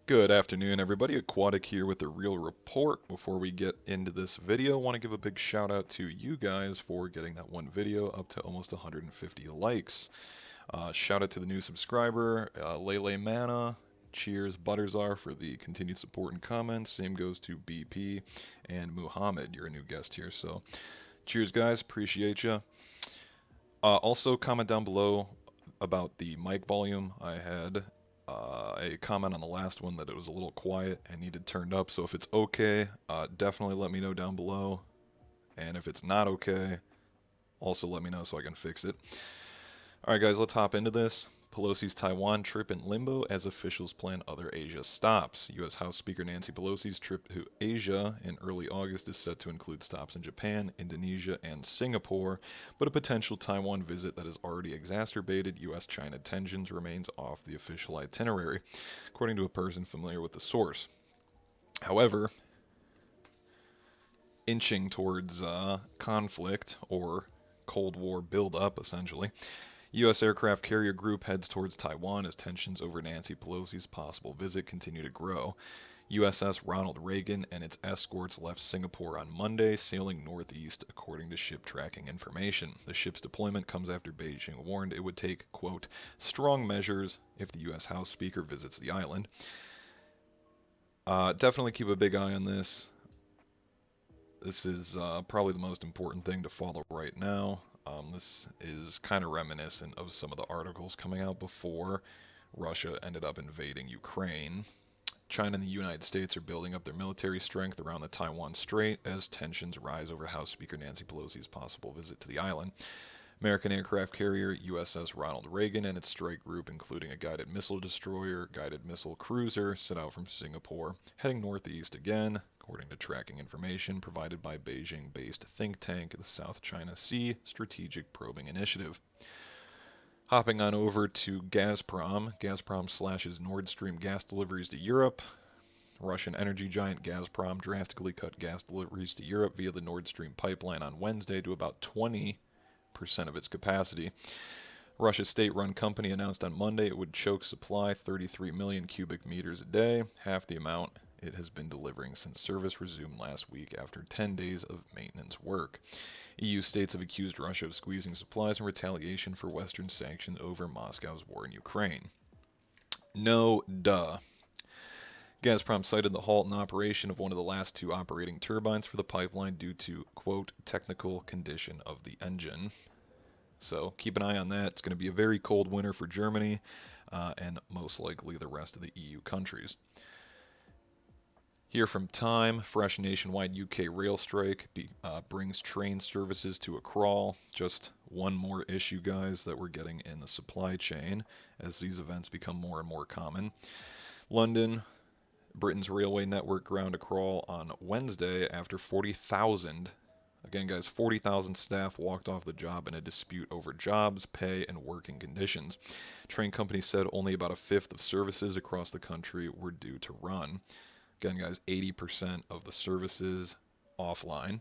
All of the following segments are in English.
Good afternoon, everybody. Aquatic here with the Real Report. Before we get into this video, I want to give a big shout out to you guys for getting that one video up to almost 150 likes. Shout out to the new subscriber, Lele Mana. Cheers, Butterzar, for the continued support and comments. Same goes to BP and Muhammad. You're a new guest here, so cheers, guys. Appreciate you. Also, comment down below about the mic volume. I had a comment on the last one that it was a little quiet and needed turned up. So if it's okay, definitely let me know down below. And if it's not okay, also let me know so I can fix it. Alright guys, let's hop into this. Pelosi's Taiwan trip in limbo as officials plan other Asia stops. U.S. House Speaker Nancy Pelosi's trip to Asia in early August is set to include stops in Japan, Indonesia, and Singapore, but a potential Taiwan visit that has already exacerbated U.S.-China tensions remains off the official itinerary, according to a person familiar with the source. However, inching towards conflict or Cold War build-up, essentially, U.S. aircraft carrier group heads towards Taiwan as tensions over Nancy Pelosi's possible visit continue to grow. USS Ronald Reagan and its escorts left Singapore on Monday, sailing northeast, according to ship tracking information. The ship's deployment comes after Beijing warned it would take, quote, strong measures if the U.S. House Speaker visits the island. Definitely keep a big eye on this. This is probably the most important thing to follow right now. This is kind of reminiscent of some of the articles coming out before Russia ended up invading Ukraine. China and the United States are building up their military strength around the Taiwan Strait as tensions rise over House Speaker Nancy Pelosi's possible visit to the island. American aircraft carrier USS Ronald Reagan and its strike group, including a guided missile destroyer, guided missile cruiser, set out from Singapore, heading northeast again, according to tracking information provided by Beijing-based think tank the South China Sea Strategic Probing Initiative. Hopping on over to Gazprom. Gazprom slashes Nord Stream gas deliveries to Europe. Russian energy giant Gazprom drastically cut gas deliveries to Europe via the Nord Stream pipeline on Wednesday to about 20% of its capacity. Russia's state-run company announced on Monday it would choke supply 33 million cubic meters a day, half the amount it has been delivering since service resumed last week after 10 days of maintenance work. EU states have accused Russia of squeezing supplies in retaliation for Western sanctions over Moscow's war in Ukraine. No duh. Gazprom cited the halt in operation of one of the last two operating turbines for the pipeline due to, quote, technical condition of the engine. So keep an eye on that. It's going to be a very cold winter for Germany and most likely the rest of the EU countries. Here from Time, fresh nationwide UK rail strike brings train services to a crawl. Just one more issue, guys, that we're getting in the supply chain as these events become more and more common. London, Britain's railway network ground to crawl on Wednesday after 40,000, again guys, 40,000 staff walked off the job in a dispute over jobs, pay, and working conditions. Train companies said only about a fifth of services across the country were due to run. Again guys, 80% of the services offline.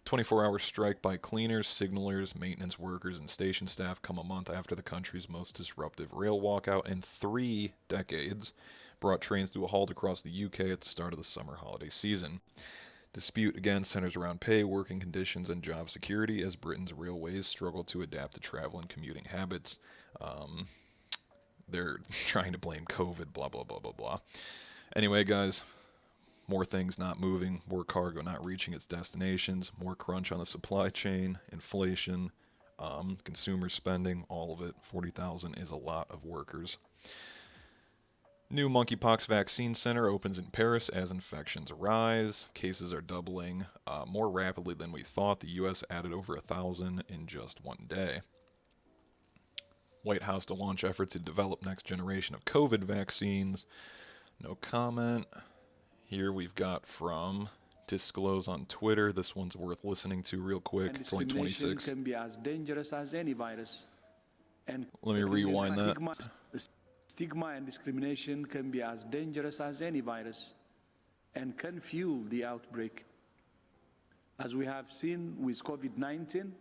24-hour strike by cleaners, signalers, maintenance workers, and station staff come a month after the country's most disruptive rail walkout in 3 decades brought trains to a halt across the UK at the start of the summer holiday season. Dispute again centers around pay, working conditions, and job security as Britain's railways struggle to adapt to travel and commuting habits. They're trying to blame COVID, blah, blah, blah, blah, blah. Anyway, guys, more things not moving, more cargo not reaching its destinations, more crunch on the supply chain, inflation, consumer spending, all of it. 40,000 is a lot of workers. New monkeypox vaccine center opens in Paris as infections rise. Cases are doubling more rapidly than we thought. The U.S. added over 1,000 in just one day. White House to launch effort to develop next generation of COVID vaccines. No comment. Here we've got from Disclose on Twitter. This one's worth listening to real quick. It's only 26. Can be as dangerous as any virus. And let me rewind that. Stigma and discrimination can be as dangerous as any virus and can fuel the outbreak. As we have seen with COVID-19,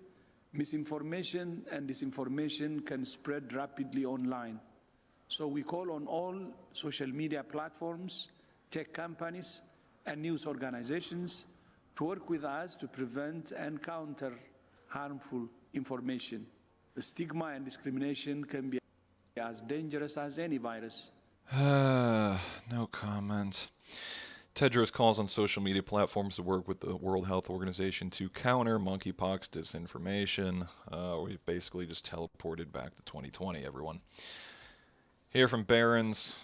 misinformation and disinformation can spread rapidly online. So we call on all social media platforms, tech companies, and news organizations to work with us to prevent and counter harmful information. The stigma and discrimination can be as dangerous as any virus. No comment. Tedros calls on social media platforms to work with the World Health Organization to counter monkeypox disinformation. We basically just teleported back to 2020, everyone. Here from Barron's.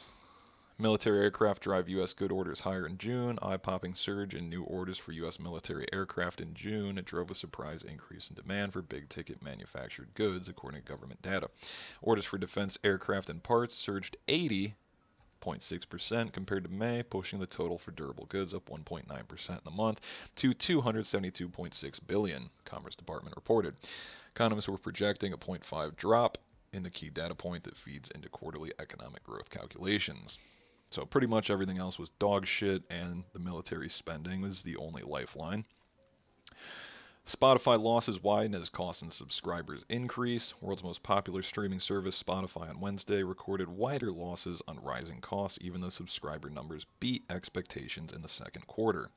Military aircraft drive U.S. good orders higher in June. Eye-popping surge in new orders for U.S. military aircraft in June. It drove a surprise increase in demand for big-ticket manufactured goods, according to government data. Orders for defense aircraft and parts surged 80.6% compared to May, pushing the total for durable goods up 1.9% in the month to $272.6 billion, Commerce Department reported. Economists were projecting a 0.5 drop in the key data point that feeds into quarterly economic growth calculations. So pretty much everything else was dog shit, and the military spending was the only lifeline. Spotify losses widen as costs and subscribers increase. World's most popular streaming service, Spotify, on Wednesday recorded wider losses on rising costs, even though subscriber numbers beat expectations in the second quarter.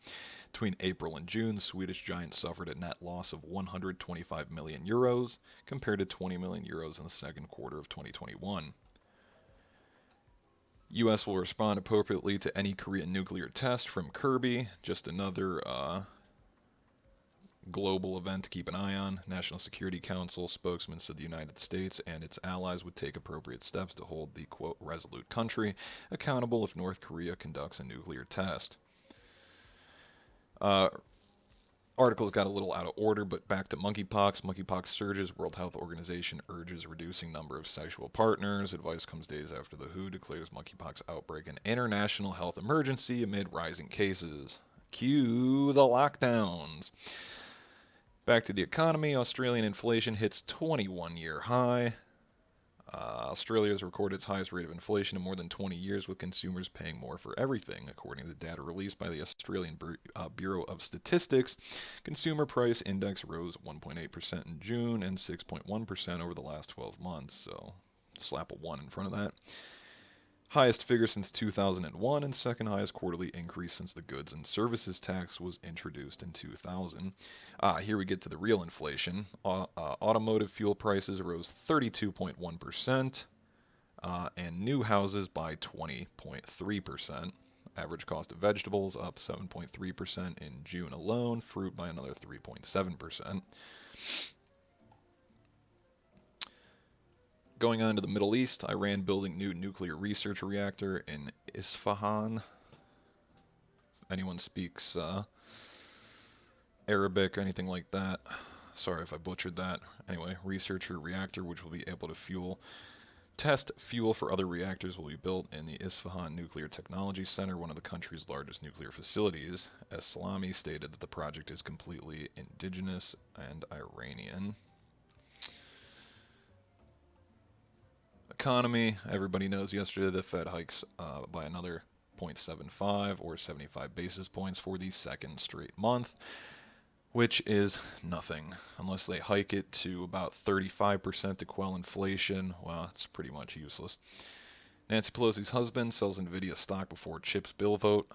Between April and June, the Swedish giant suffered a net loss of 125 million euros, compared to 20 million euros in the second quarter of 2021. U.S. will respond appropriately to any Korean nuclear test from Kirby. Just another global event to keep an eye on. National Security Council spokesman said the United States and its allies would take appropriate steps to hold the, quote, resolute country accountable if North Korea conducts a nuclear test. Articles got a little out of order, but back to monkeypox. Monkeypox surges. World Health Organization urges reducing number of sexual partners. Advice comes days after the WHO declares monkeypox outbreak an international health emergency amid rising cases. Cue the lockdowns. Back to the economy. Australian inflation hits 21-year high. Australia has recorded its highest rate of inflation in more than 20 years, with consumers paying more for everything. According to data released by the Australian Bureau of Statistics, consumer price index rose 1.8% in June and 6.1% over the last 12 months. So slap a 1 in front of that. Highest figure since 2001 and second highest quarterly increase since the goods and services tax was introduced in 2000. Here we get to the real inflation. Automotive fuel prices rose 32.1%, and new houses by 20.3%. Average cost of vegetables up 7.3% in June alone, fruit by another 3.7%. Going on to the Middle East, Iran building new nuclear research reactor in Isfahan. Anyone speaks Arabic or anything like that, sorry if I butchered that. Anyway, researcher reactor which will be able to test fuel for other reactors will be built in the Isfahan Nuclear Technology Center, one of the country's largest nuclear facilities. Eslami stated that the project is completely indigenous and Iranian. Economy, everybody knows yesterday the Fed hikes by another 0.75 or 75 basis points for the second straight month, which is nothing. Unless they hike it to about 35% to quell inflation, well, it's pretty much useless. Nancy Pelosi's husband sells Nvidia stock before Chip's bill vote,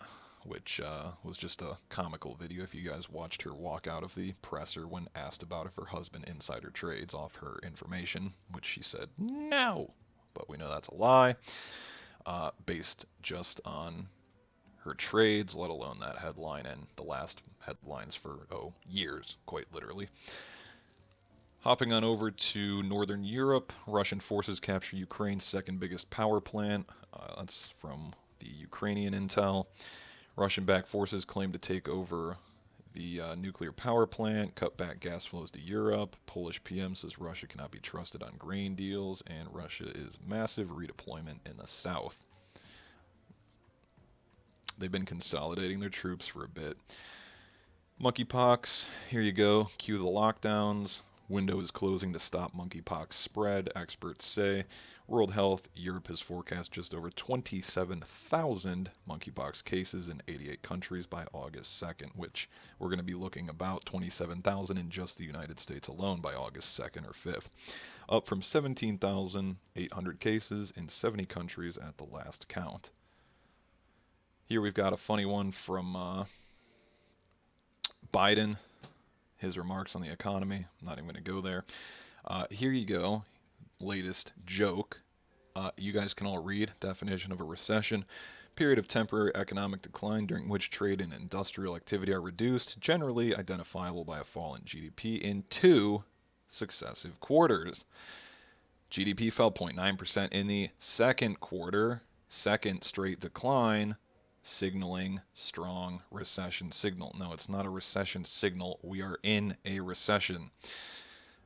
which was just a comical video if you guys watched her walk out of the presser when asked about if her husband insider trades off her information, which she said no. But we know that's a lie, based just on her trades, let alone that headline and the last headlines for, years, quite literally. Hopping on over to Northern Europe, Russian forces capture Ukraine's second biggest power plant. That's from the Ukrainian intel. Russian-backed forces claim to take over the nuclear power plant, cut back gas flows to Europe. Polish PM says Russia cannot be trusted on grain deals, and Russia is massive redeployment in the south. They've been consolidating their troops for a bit. Monkeypox, here you go. Cue the lockdowns. Window is closing to stop monkeypox spread, experts say. World Health, Europe has forecast just over 27,000 monkeypox cases in 88 countries by August 2nd, which we're going to be looking about 27,000 in just the United States alone by August 2nd or 5th, up from 17,800 cases in 70 countries at the last count. Here we've got a funny one from Biden. His remarks on the economy. I'm not even going to go there. Here you go. Latest joke. You guys can all read. Definition of a recession. Period of temporary economic decline during which trade and industrial activity are reduced, generally identifiable by a fall in GDP in 2 successive quarters. GDP fell 0.9% in the second quarter. Second straight decline, signaling strong recession signal. No, it's not a recession signal. We are in a recession.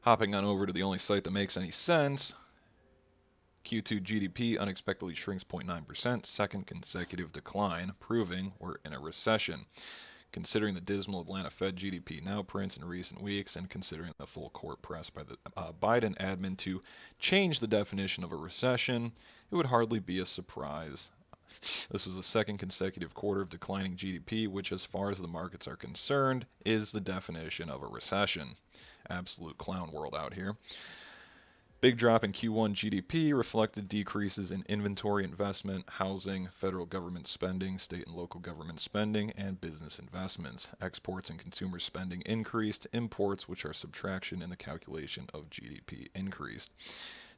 Hopping on over to the only site that makes any sense. Q2 GDP unexpectedly shrinks 0.9%, second consecutive decline, proving we're in a recession. Considering the dismal Atlanta Fed GDP now prints in recent weeks, and considering the full court press by the Biden admin to change the definition of a recession, it would hardly be a surprise. This was the second consecutive quarter of declining GDP, which, as far as the markets are concerned, is the definition of a recession. Absolute clown world out here. Big drop in Q1 GDP reflected decreases in inventory investment, housing, federal government spending, state and local government spending, and business investments. Exports and consumer spending increased. Imports, which are subtraction in the calculation of GDP, increased.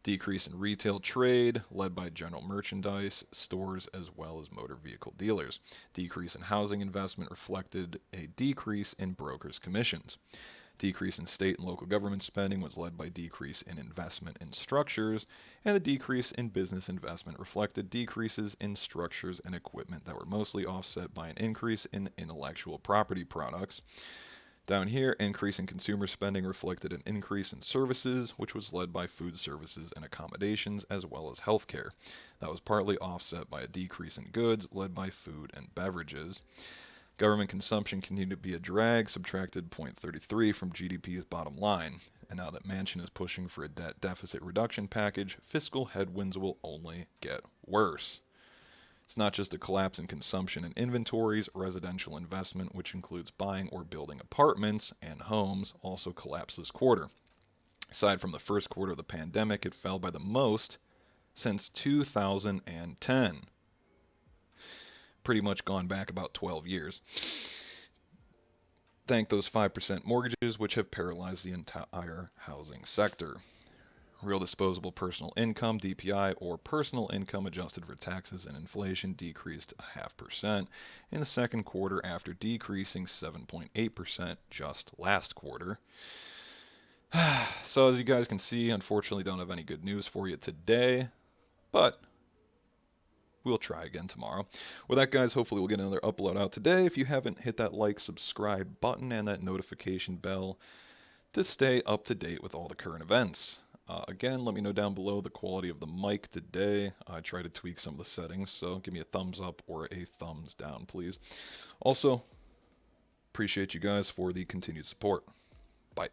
Decrease in retail trade, led by general merchandise, stores, as well as motor vehicle dealers. Decrease in housing investment reflected a decrease in brokers' commissions. Decrease in state and local government spending was led by decrease in investment in structures, and the decrease in business investment reflected decreases in structures and equipment that were mostly offset by an increase in intellectual property products. Down here, increase in consumer spending reflected an increase in services, which was led by food services and accommodations, as well as healthcare. That was partly offset by a decrease in goods, led by food and beverages. Government consumption continued to be a drag, subtracted 0.33 from GDP's bottom line. And now that Manchin is pushing for a debt deficit reduction package, fiscal headwinds will only get worse. It's not just a collapse in consumption and inventories. Residential investment, which includes buying or building apartments and homes, also collapsed this quarter. Aside from the first quarter of the pandemic, it fell by the most since 2010. Pretty much gone back about 12 years. Thank those 5% mortgages, which have paralyzed the entire housing sector. Real disposable personal income, DPI, or personal income adjusted for taxes and inflation, decreased 0.5% in the second quarter after decreasing 7.8% just last quarter. So as you guys can see, unfortunately don't have any good news for you today, but we'll try again tomorrow. With that, guys, hopefully we'll get another upload out today. If you haven't, hit that like, subscribe button and that notification bell to stay up to date with all the current events. Again, let me know down below the quality of the mic today. I try to tweak some of the settings, so give me a thumbs up or a thumbs down, please. Also, appreciate you guys for the continued support. Bye.